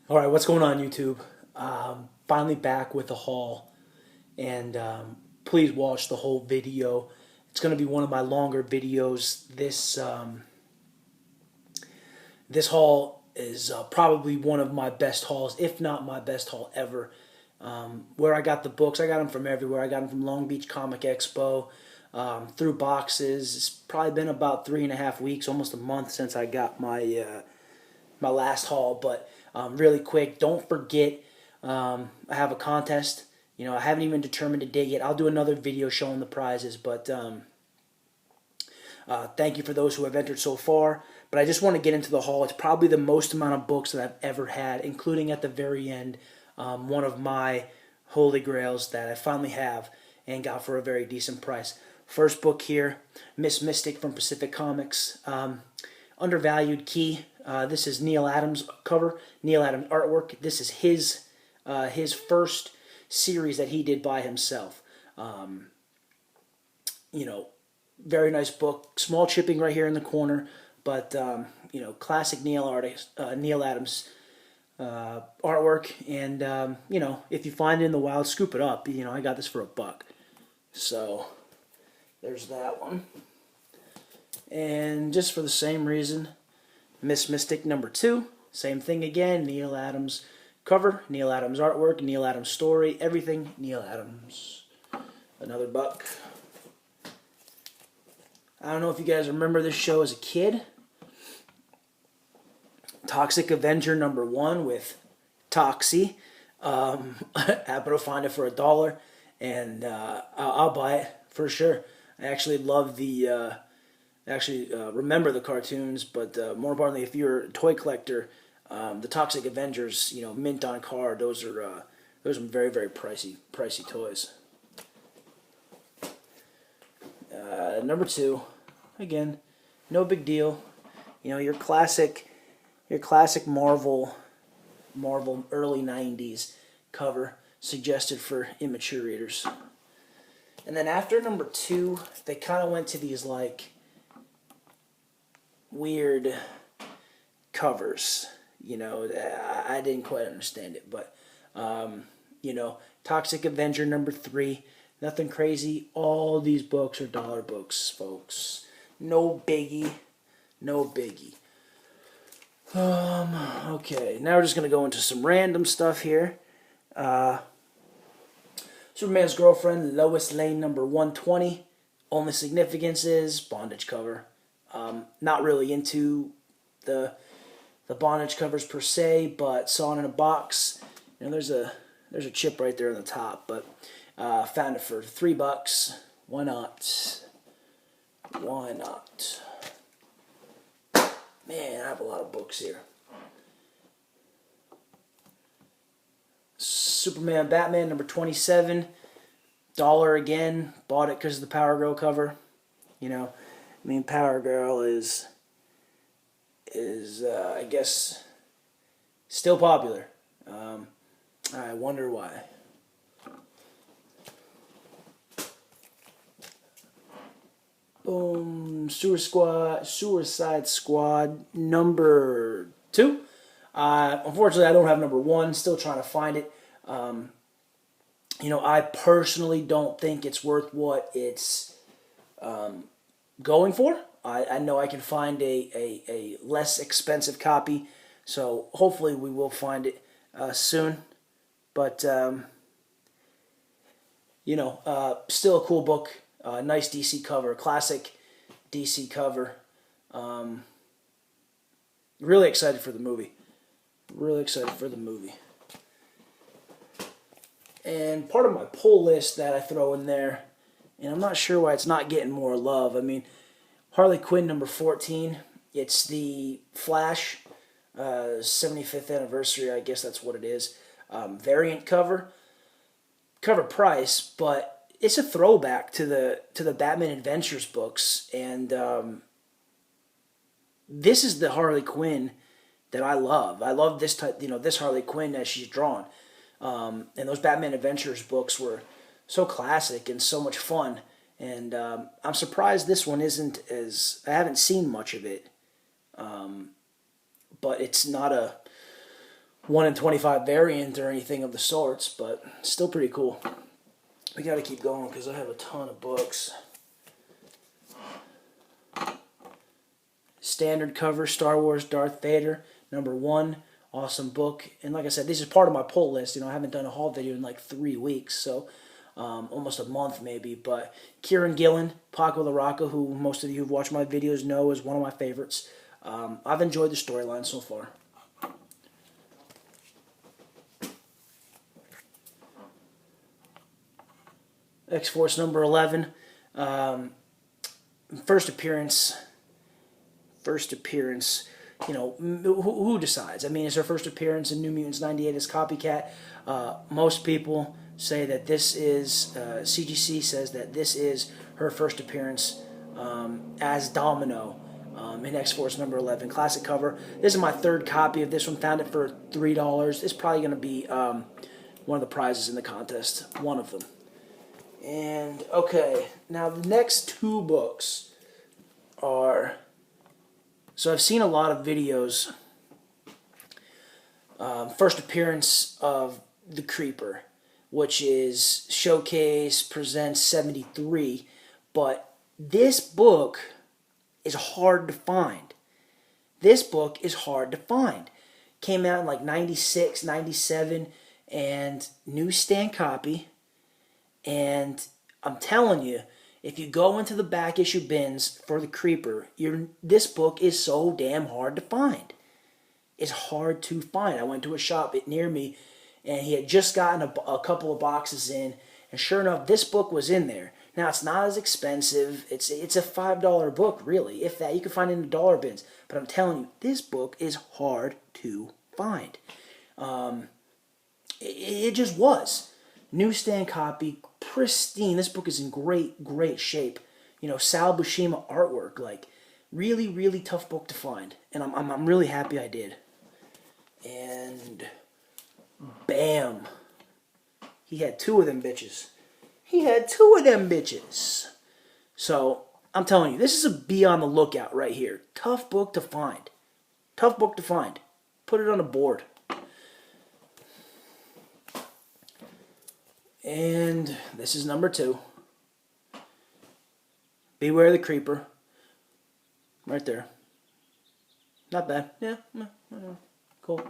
All right, what's going on, YouTube? Finally back with a haul, and please watch the whole video. It's going to be one of my longer videos. This haul is probably one of my best hauls, if not my best haul ever. Where I got the books, I got them from everywhere. I got them from Long Beach Comic Expo, through boxes. It's probably been about 3.5 weeks, almost a month since I got my last haul. But really quick, don't forget, I have a contest. I haven't even determined a date yet. I'll do another video showing the prizes, but thank you for those who have entered so far. But I just want to get into the haul. It's probably the most amount of books that I've ever had, including at the very end, one of my holy grails that I finally have and got for a very decent price. First book here, Miss Mystic from Pacific Comics. Undervalued Key. This is Neal Adams cover, Neal Adams artwork. This is his first series that he did by himself. You know, Very nice book. Small chipping right here in the corner, but classic Neal Adams artwork. And if you find it in the wild, scoop it up. I got this for $1. So there's that one. And just for the same reason, Miss Mystic #2, same thing again. Neal Adams cover, Neal Adams artwork, Neal Adams story, everything Neal Adams. Another $1. I don't know if you guys remember this show as a kid. Toxic Avenger #1 with Toxie. Happen to find it for $1, and I'll buy it for sure. I actually love remember the cartoons, but more importantly, if you're a toy collector, the Toxic Avengers, mint on card, those are very, very pricey toys. #2, again, no big deal. Your classic Marvel early '90s cover, suggested for immature readers. And then after #2, they kind of went to these weird covers. I didn't quite understand it, but Toxic Avenger #3, nothing crazy. All these books are dollar books, folks. No biggie, no biggie. Okay, now we're just gonna go into some random stuff here. Superman's Girlfriend, Lois Lane #120. Only significance is bondage cover. Not really into the bondage covers per se, but saw it in a box. There's a chip right there on the top, but found it for $3. Why not? Why not? Man, I have a lot of books here. Superman Batman #27. $1 again. Bought it because of the Power Girl cover. Power Girl is I guess still popular. I wonder why. Boom. Suicide Squad #2. Unfortunately, I don't have #1. Still trying to find it. I personally don't think it's worth what it's going for. I know I can find a less expensive copy, so hopefully we will find it soon. But still a cool book. Nice DC cover, classic DC cover. Really excited for the movie. Really excited for the movie. And part of my pull list that I throw in there, and I'm not sure why it's not getting more love. Harley Quinn #14. It's the Flash 75th anniversary. I guess that's what it is. Variant cover price, but it's a throwback to the Batman Adventures books, and this is the Harley Quinn that I love. I love this type, this Harley Quinn as she's drawn. And those Batman Adventures books were so classic and so much fun. And I'm surprised this one isn't as... I haven't seen much of it. But it's not a 1 in 25 variant or anything of the sorts, but still pretty cool. We got to keep going because I have a ton of books. Standard cover, Star Wars Darth Vader, #1. Awesome book. And like I said, this is part of my pull list. You know, I haven't done a haul video in like 3 weeks, so almost a month maybe. But Kieran Gillen, Paco LaRocca, who most of you who've watched my videos know is one of my favorites. I've enjoyed the storyline so far. X-Force #11. First appearance. You know, who decides? I mean, it's her first appearance in New Mutants '98 as Copycat. Most people say that this is, CGC says that this is her first appearance as Domino in X-Force #11. Classic cover. This is my 3rd copy of this one. Found it for $3. It's probably going to be one of the prizes in the contest. One of them. And, okay, now the next 2 books are... So I've seen a lot of videos. First appearance of The Creeper, which is Showcase Presents 73. But this book is hard to find. Came out in like 96, 97, and newsstand copy. And I'm telling you, if you go into the back issue bins for The Creeper, this book is so damn hard to find. It's hard to find. I went to a shop near me, and he had just gotten a couple of boxes in, and sure enough, this book was in there. Now, it's not as expensive. It's a $5 book, really. If that, you can find it in the dollar bins. But I'm telling you, this book is hard to find. It just was. Newsstand copy, pristine. This book is in great shape. You know, Sal Buscema artwork. Like, really tough book to find. And I'm really happy I did. And bam. He had 2 of them bitches. So, I'm telling you, this is be on the lookout right here. Tough book to find. Put it on a board. And this is #2. Beware the Creeper. Right there. Not bad. Yeah. Cool.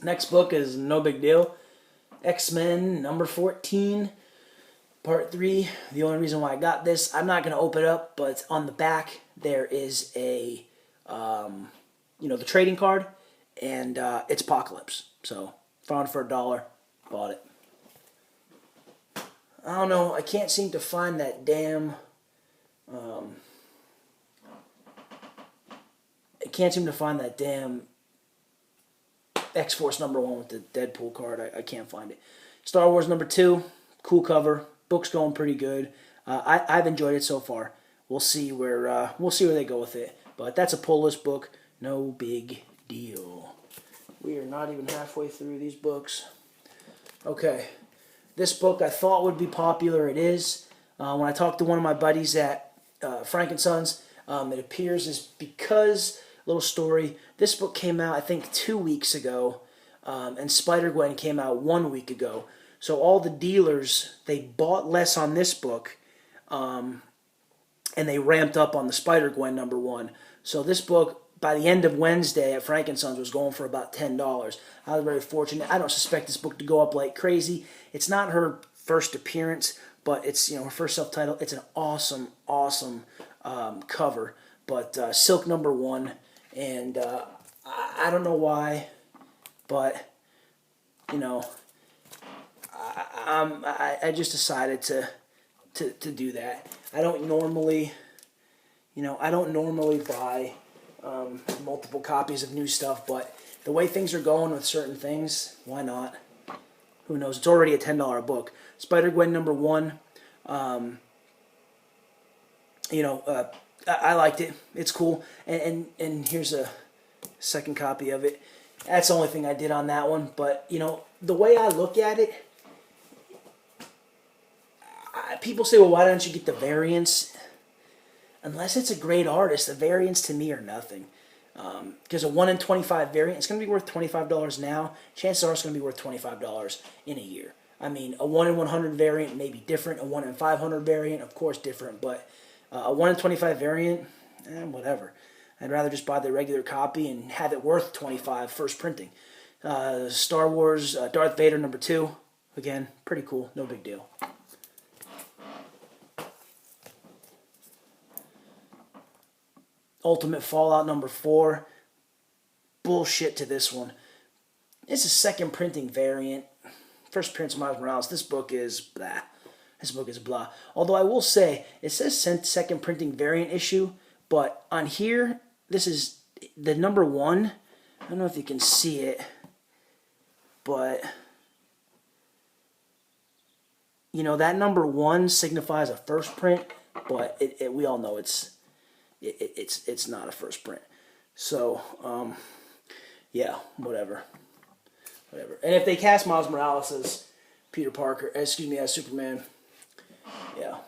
Next book is no big deal. X-Men #14. Part 3. The only reason why I got this, I'm not going to open it up, but on the back there is a, the trading card. And it's Apocalypse. So, found it for $1. Bought it. I don't know. I can't seem to find that damn... X-Force #1 with the Deadpool card. I can't find it. Star Wars #2. Cool cover. Book's going pretty good. I've enjoyed it so far. We'll see where they go with it. But that's a pull list book. No big deal. We are not even halfway through these books. Okay. This book I thought would be popular. It is. When I talked to one of my buddies at Frankensons, it appears is because, little story, this book came out I think 2 weeks ago, and Spider-Gwen came out 1 week ago. So all the dealers, they bought less on this book, and they ramped up on the Spider-Gwen #1. So this book, by the end of Wednesday at Frankensons, was going for about $10. I was very fortunate. I don't suspect this book to go up like crazy. It's not her first appearance, but it's her first self-titled. It's an awesome cover. But Silk #1, and I don't know why, but I just decided to do that. I don't normally buy multiple copies of new stuff, but the way things are going with certain things, why not? Who knows? It's already a $10 book. Spider-Gwen #1. I liked it. It's cool. And here's a second copy of it. That's the only thing I did on that one. But, the way I look at it, people say, well, why don't you get the variants? unless it's a great artist, the variants to me are nothing. Because a 1 in 25 variant, it's going to be worth $25 now. Chances are it's going to be worth $25 in a year. I mean, a 1 in 100 variant may be different. A 1 in 500 variant, of course, different. But a 1 in 25 variant, whatever. I'd rather just buy the regular copy and have it worth 25 first printing. Star Wars Darth Vader #2. Again, pretty cool. No big deal. Ultimate Fallout #4. Bullshit to this one. It's a second printing variant. First prints Miles Morales. This book is blah. This book is blah. Although I will say, it says second printing variant issue, but on here, this is the #1. I don't know if you can see it, but you know that #1 signifies a first print, but we all know it's not a first print. So yeah, whatever. And if they cast Miles Morales as Peter Parker, as Superman, yeah,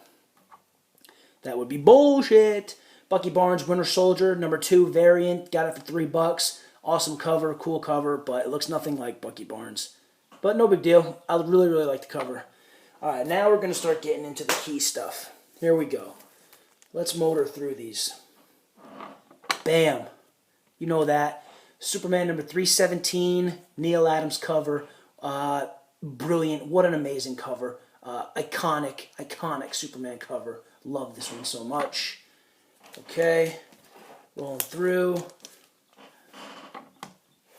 that would be bullshit. Bucky Barnes Winter Soldier #2 variant, got it for $3. Awesome cover, cool cover, but it looks nothing like Bucky Barnes. But no big deal. I really like the cover. All right, now we're going to start getting into the key stuff. Here we go. Let's motor through these. Bam. You know that. Superman #317, Neil Adams cover. Brilliant. What an amazing cover. Iconic Superman cover. Love this one so much. Okay. Rolling through.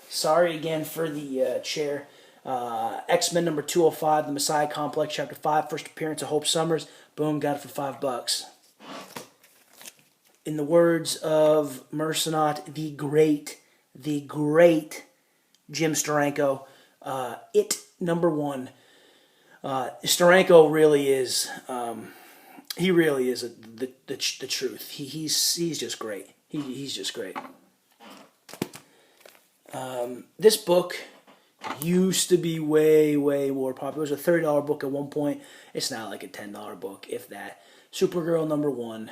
Sorry again for the chair. X-Men #205, The Messiah Complex, Chapter 5, first appearance of Hope Summers. Boom, got it for $5. In the words of Mercenot, the great Jim Steranko, it #1. Steranko really is, he really is the truth. He's just great. He's just great. This book used to be way more popular. It was a $30 book at one point. It's now like a $10 book, if that. Supergirl #1.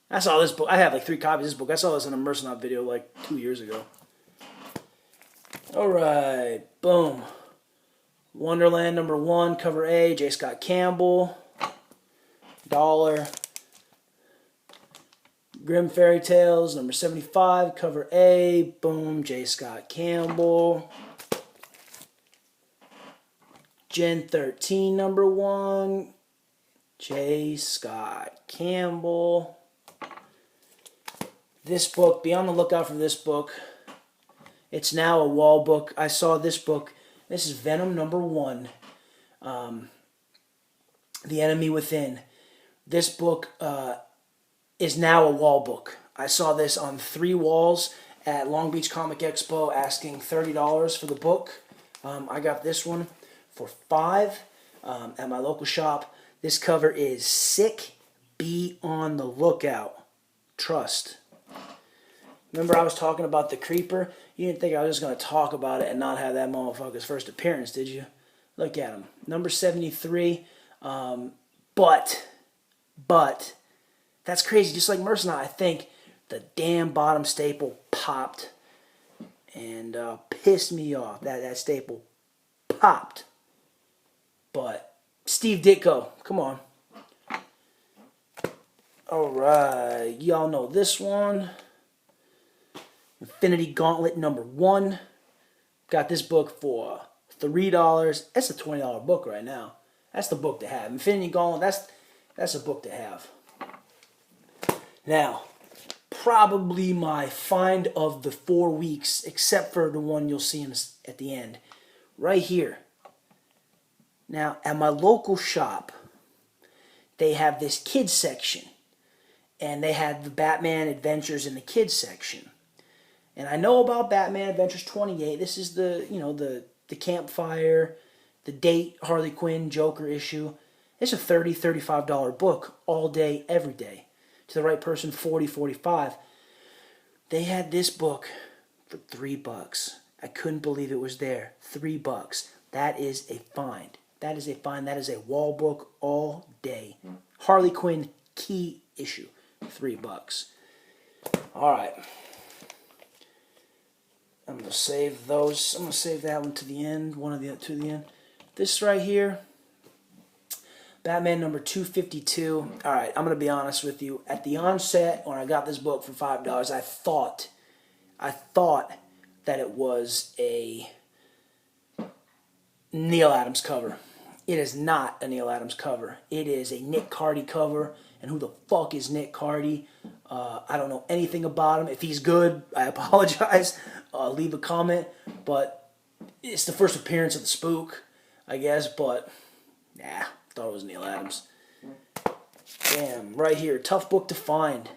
I saw this book. I have like 3 copies of this book. I saw this in a Mercenot video like 2 years ago. Alright, boom. Wonderland #1, cover A, J. Scott Campbell. $1. Grimm Fairy Tales #75, cover A, boom, J. Scott Campbell. Gen 13 #1, J. Scott Campbell. This book, be on the lookout for this book. It's now a wall book. I saw this book. This is Venom #1, The Enemy Within. This book is now a wall book. I saw this on 3 walls at Long Beach Comic Expo, asking $30 for the book. I got this one for $5 at my local shop. This cover is sick. Be on the lookout. Trust. Remember I was talking about the Creeper? You didn't think I was just going to talk about it and not have that motherfucker's first appearance, did you? Look at him. #73. But, that's crazy. Just like Mercenot, I think the damn bottom staple popped and pissed me off. That staple popped. But Steve Ditko, come on. Alright, y'all know this one. Infinity Gauntlet #1. Got this book for $3. That's a $20 book right now. That's the book to have. Infinity Gauntlet, that's a book to have. Now, probably my find of the 4 weeks, except for the one you'll see at the end. Right here. Now, at my local shop, they have this kids section. And they had the Batman Adventures in the kids section. And I know about Batman Adventures 28. This is the campfire, the date, Harley Quinn, Joker issue. It's a $30, $35 book all day, every day. To the right person, $40, $45. They had this book for $3. I couldn't believe it was there. $3. That is a find. That is a find. That is a wall book all day. Harley Quinn key issue. $3. All right. I'm going to save those. I'm going to save that one to the end. One of the to the end. This right here, Batman number 252. All right, I'm going to be honest with you. At the onset, when I got this book for $5, I thought that it was a Neal Adams cover. It is not a Neal Adams cover. It is a Nick Cardy cover. And who the fuck is Nick Cardy? I don't know anything about him. If he's good, I apologize. Leave a comment. But it's the first appearance of the Spook, I guess. But, nah, thought it was Neal Adams. Damn, right here. Tough book to find.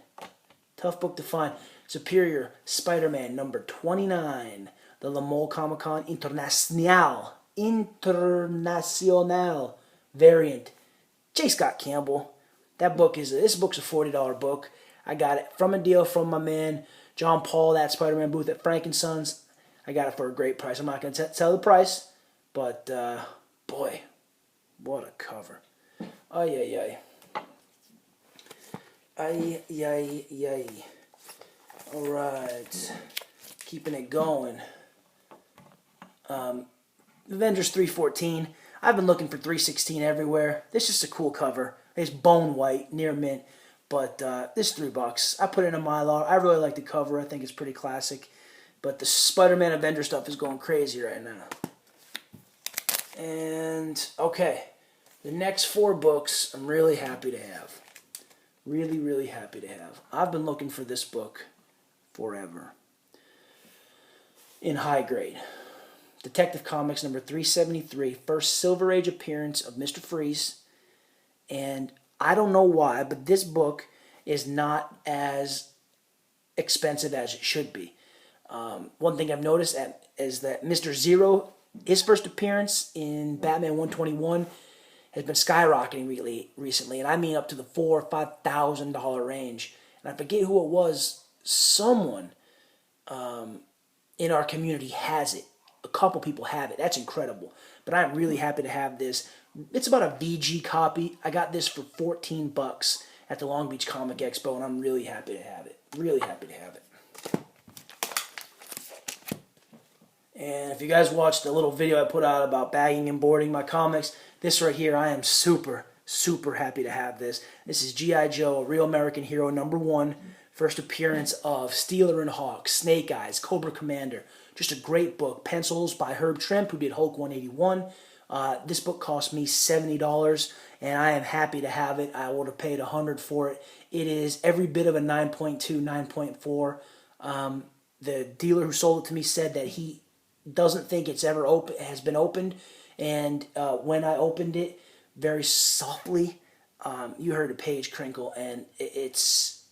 Tough book to find. Superior Spider-Man number 29. The Le Mans Comic-Con International variant. J. Scott Campbell. This book's a $40 book. I got it from a deal from my man John Paul, that Spider-Man booth at Frank & Sons. I got it for a great price. I'm not going to tell the price, but boy, what a cover. Ay, ay, ay. Ay, ay, ay. All right. Keeping it going. Avengers 314. I've been looking for 316 everywhere. This is just a cool cover. It's bone white, near mint. But this is $3. I put it in a Mylar. I really like the cover. I think it's pretty classic. But the Spider-Man Avenger stuff is going crazy right now. And, okay. The next 4 books I'm really happy to have. Really, really happy to have. I've been looking for this book forever. In high grade. Detective Comics number 373. First Silver Age appearance of Mr. Freeze. And I don't know why, but this book is not as expensive as it should be. One thing I've noticed is that Mr. Zero, his first appearance in Batman 121, has been skyrocketing recently, and I mean up to the $4,000 or $5,000 range. And I forget who it was. Someone in our community has it. A couple people have it. That's incredible. But I'm really happy to have this. It's about a VG copy. I got this for $14 at the Long Beach Comic Expo, and I'm really happy to have it. Really happy to have it. And if you guys watched the little video I put out about bagging and boarding my comics, this right here, I am super, super happy to have this. This is G.I. Joe, A Real American Hero #1. First appearance of Steeler and Hawk, Snake Eyes, Cobra Commander. Just a great book. Pencils by Herb Trimpe, who did Hulk 181. This book cost me $70, and I am happy to have it. I would have paid $100 for it. It is every bit of a 9.2, 9.4. The dealer who sold it to me said that he doesn't think it's ever has been opened, and when I opened it, very softly, you heard a page crinkle, and it's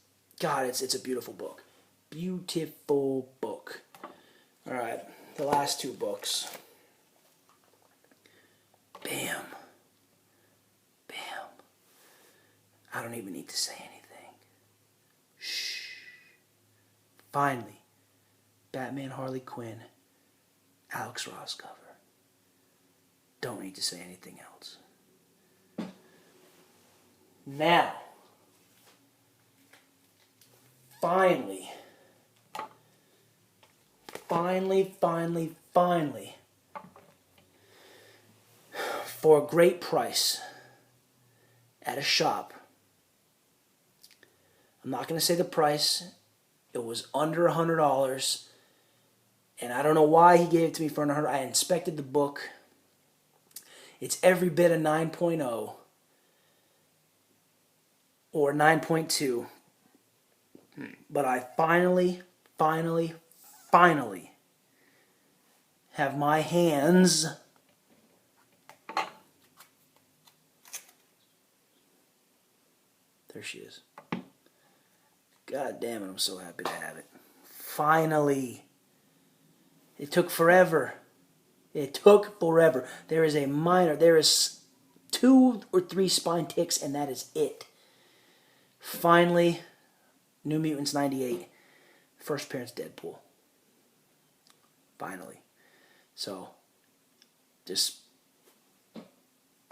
a beautiful book. Beautiful book. All right, the last 2 books. Bam. Bam. I don't even need to say anything. Shh. Finally, Batman Harley Quinn, Alex Ross cover. Don't need to say anything else. Now, finally, for a great price at a shop. I'm not going to say the price. It was under $100, and I don't know why he gave it to me for $100. I inspected the book. It's every bit a 9.0 or 9.2, but I finally have my hands there she is. God damn it, I'm so happy to have it. Finally. It took forever. It took forever. There is 2 or 3 spine ticks, and that is it. Finally, New Mutants 98. First appearance Deadpool. Finally. So, just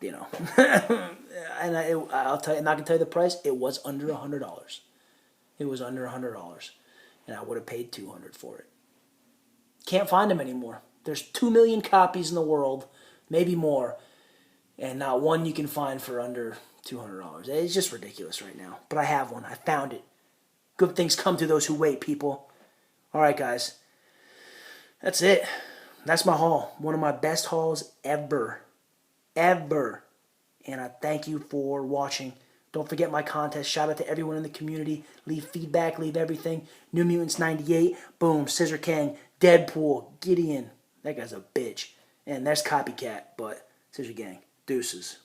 you know. And I'll tell you, I'm not gonna tell you the price. It was under $100. It was under $100, and I would have paid $200 for it. Can't find them anymore. There's 2 million copies in the world, maybe more, and not one you can find for under $200. It's just ridiculous right now. But I have one. I found it. Good things come to those who wait, people. All right, guys. That's it. That's my haul. One of my best hauls ever. Ever. And I thank you for watching. Don't forget my contest. Shout out to everyone in the community. Leave feedback. Leave everything. New Mutants 98. Boom. Scissor King. Deadpool. Gideon. That guy's a bitch. And there's Copycat. But Scissor Gang. Deuces.